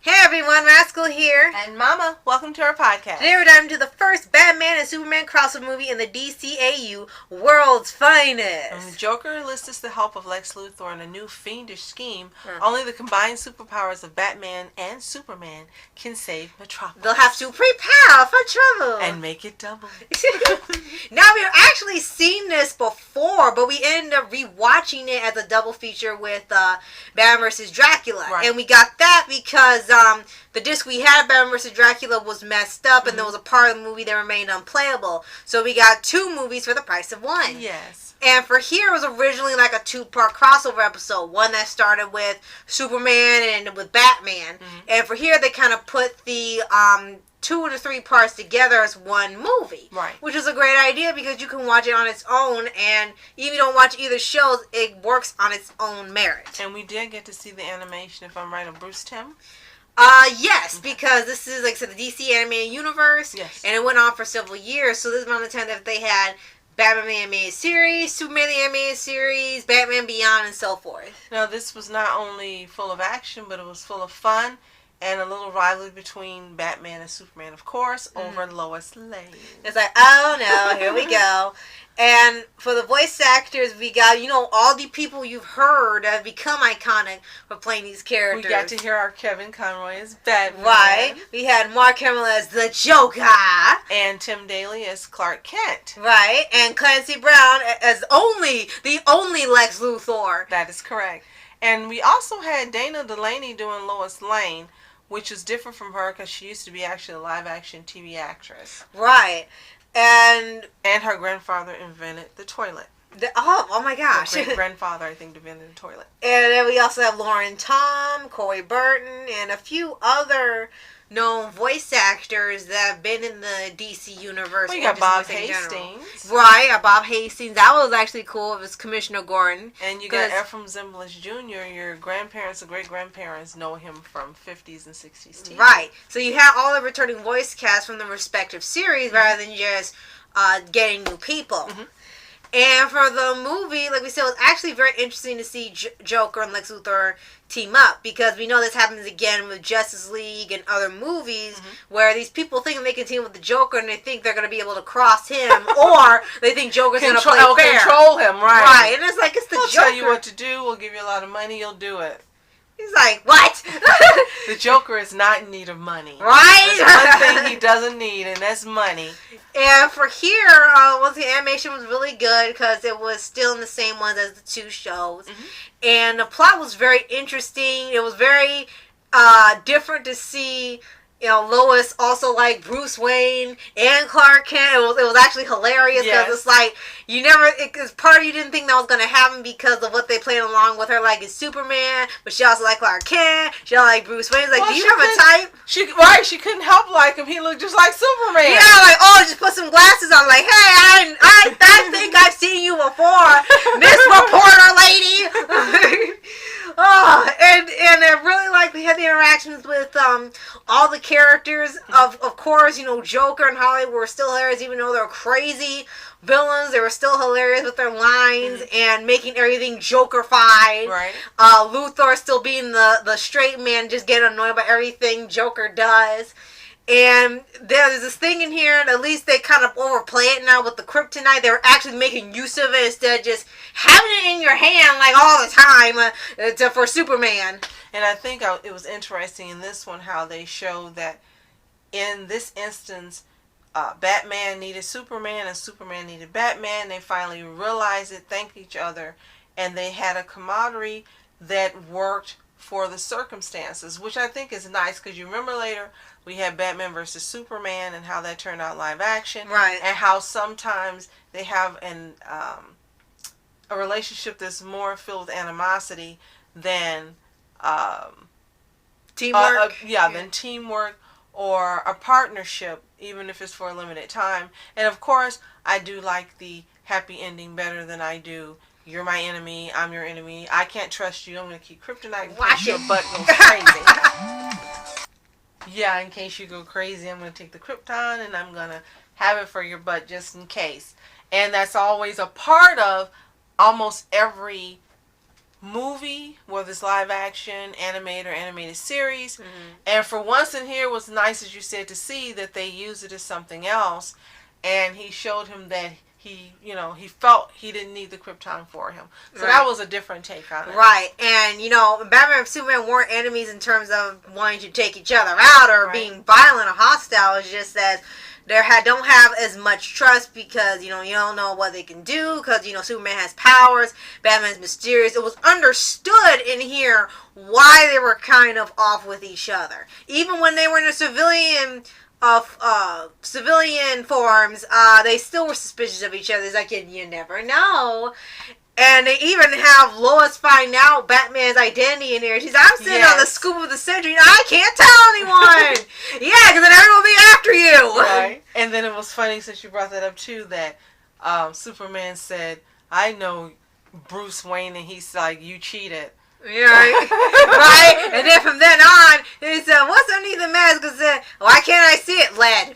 Hey everyone, Rascal here. And Mama, welcome to our podcast. Today we're diving into the first Batman and Superman crossover movie in the DCAU, World's Finest. And the Joker enlists the help of Lex Luthor in a new fiendish scheme. Only the combined superpowers of Batman and Superman can save Metropolis. They'll have to prepare for trouble. And make it double. Now, we've actually seen this before, but we ended up rewatching it as a double feature with Batman vs. Dracula. Right. And we got that because the disc we had, Batman vs. Dracula, was messed up, and there was a part of the movie that remained unplayable. So we got two movies for the price of one. Yes. And for here, it was originally like a two-part crossover episode. One that started with Superman and with Batman. And for here, they kind of put the 2 to 3 parts together as one movie. Right. Which is a great idea because you can watch it on its own, and even if you don't watch either shows, it works on its own merit. And we did get to see the animation, if I'm right, of Bruce Timm. Yes, because this is, like I said, the DC animated universe. Yes. And it went on for several years, so this is around the time that they had Batman the Animated Series, Superman the Animated Series, Batman Beyond, and so forth. Now, this was not only full of action, but it was full of fun and a little rivalry between Batman and Superman, of course, over Lois Lane. It's like, oh no, here we go. And for the voice actors, we got, all the people you've heard have become iconic for playing these characters. We got to hear our Kevin Conroy as Batman. Right. We had Mark Hamill as the Joker. And Tim Daly as Clark Kent. Right. And Clancy Brown as the only Lex Luthor. That is correct. And we also had Dana Delaney doing Lois Lane, which is different from her because she used to be actually a live-action TV actress. Right. And her grandfather invented the toilet. Oh my gosh. Her great-grandfather, I think, invented the toilet. And then we also have Lauren Tom, Corey Burton, and a few other known voice actors that have been in the DC universe. We got Bob Hastings. Right, Bob Hastings. That was actually cool. It was Commissioner Gordon. And you got Ephraim Zimbalist Jr. Your grandparents or great-grandparents know him from 50s and 60s TV. Right. So you have all the returning voice cast from the respective series rather than just getting new people. And for the movie, like we said, it was actually very interesting to see Joker and Lex Luthor team up, because we know this happens again with Justice League and other movies where these people think they can team with the Joker and they think they're going to be able to cross him, or they think Joker's going to play fair. Control him, right. Right, and it's like, it's the We'll Joker. tell you what to do, we'll give you a lot of money, you'll do it. He's like, what? The Joker is not in need of money. Right? There's one thing he doesn't need, and that's money. And for here, the animation was really good because it was still in the same ones as the two shows. And the plot was very interesting. It was very different to see, Lois also like Bruce Wayne and Clark Kent. It was actually hilarious because it's like, because part of you didn't think that was going to happen because of what they played along with her, like it's Superman, but she also like Clark Kent, she also like Bruce Wayne. It's like, well, do you have a type? She couldn't help like him. He looked just like Superman. Yeah, like, just put some glasses on. Like, hey, I think I've seen you before, Miss Reporter Lady. And I really like we had the interactions with all the characters. Of course, Joker and Holly were still hilarious, even though they're crazy villains. They were still hilarious with their lines and making everything Joker-fied. Right. Luthor still being the straight man, just getting annoyed by everything Joker does. And there's this thing in here, and at least they kind of overplay it now with the kryptonite. They're actually making use of it instead of just having it in your hand like all the time for Superman. And I think it was interesting in this one how they showed that in this instance, Batman needed Superman and Superman needed Batman. They finally realized it, thanked each other, and they had a camaraderie that worked for the circumstances, which I think is nice because you remember later we had Batman versus Superman and how that turned out live action, right? And how sometimes they have a relationship that's more filled with animosity than teamwork. Than teamwork or a partnership, even if it's for a limited time. And of course, I do like the happy ending better than I do you're my enemy, I'm your enemy, I can't trust you, I'm going to keep kryptonite in case your butt goes crazy. Yeah, in case you go crazy, I'm going to take the Krypton and I'm going to have it for your butt just in case. And that's always a part of almost every movie, whether it's live action, animated series. And for once in here, it was nice, as you said, to see that they used it as something else. And he showed him that he felt he didn't need the Krypton for him. So that was a different take on it. Right. And, Batman and Superman weren't enemies in terms of wanting to take each other out or being violent or hostile. It's just that they don't have as much trust because, you don't know what they can do because, Superman has powers, Batman's mysterious. It was understood in here why they were kind of off with each other. Even when they were in a civilian forms, they still were suspicious of each other. It's like, you never know. And they even have Lois find out Batman's identity in here. She's I'm sitting on the scoop of the century and I can't tell anyone. Yeah, because then everyone will be after you. Right. And then it was funny, since you brought that up too, that Superman said, I know Bruce Wayne, and he's like, you cheated. Yeah, right? And then from then on, he said, what's underneath the mask? Because why can't I see it? Lead.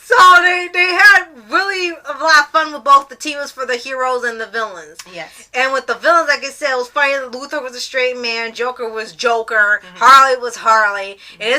So they had really a lot of fun with both the teams for the heroes and the villains. Yes. And with the villains, like I said, it was funny that Luthor was a straight man, Joker was Joker, Harley was Harley. And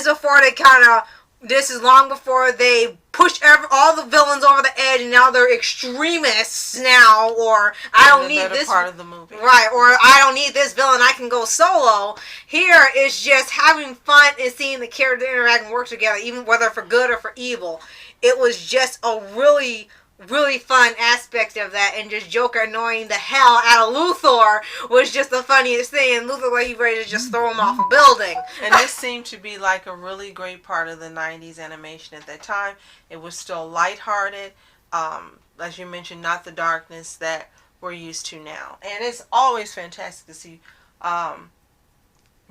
this is long before they push all the villains over the edge, and now they're extremists now, or I don't need this part of the movie. Right, or I don't need this villain, I can go solo. Here it's just having fun and seeing the characters interact and work together, even whether for good or for evil. It was just a really, really fun aspect of that, and just Joker annoying the hell out of Luthor was just the funniest thing, and Luthor like he ready to just throw him off a building. And this seemed to be like a really great part of the 90s animation at that time. It was still lighthearted, as you mentioned, not the darkness that we're used to now. And it's always fantastic to see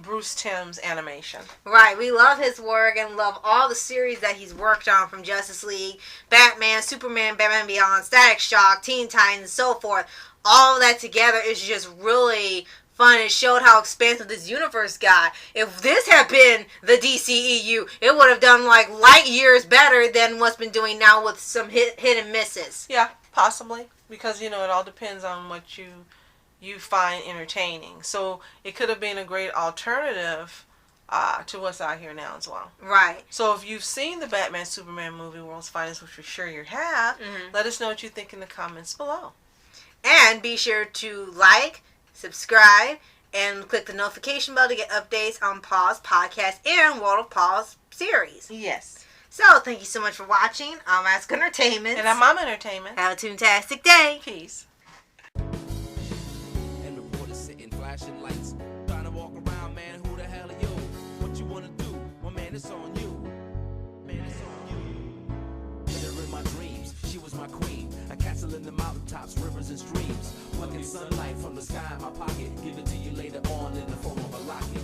Bruce Timm's animation. Right, we love his work and love all the series that he's worked on, from Justice League, Batman, Superman, Batman Beyond, Static Shock, Teen Titans, and so forth. All of that together is just really fun. It showed how expansive this universe got. If this had been the DCEU, it would have done like light years better than what's been doing now with some hit and misses. Yeah, possibly, because it all depends on what you find entertaining. So it could have been a great alternative to what's out here now as well. Right. So if you've seen the Batman Superman movie, World's Finest, which we're sure you have, let us know what you think in the comments below. And be sure to like, subscribe, and click the notification bell to get updates on Paws Podcast and World of Paws series. Yes. So thank you so much for watching. I'm Ask Entertainment. And I'm Mom Entertainment. Have a toontastic day. Peace. Flashing lights, trying to walk around, man, who the hell are you? What you wanna do? Well, man, it's on you. Man, it's on you. Hit her in my dreams, she was my queen. A castle in the mountaintops, rivers and streams. Plucking sunlight from the sky in my pocket. Give it to you later on in the form of a locket.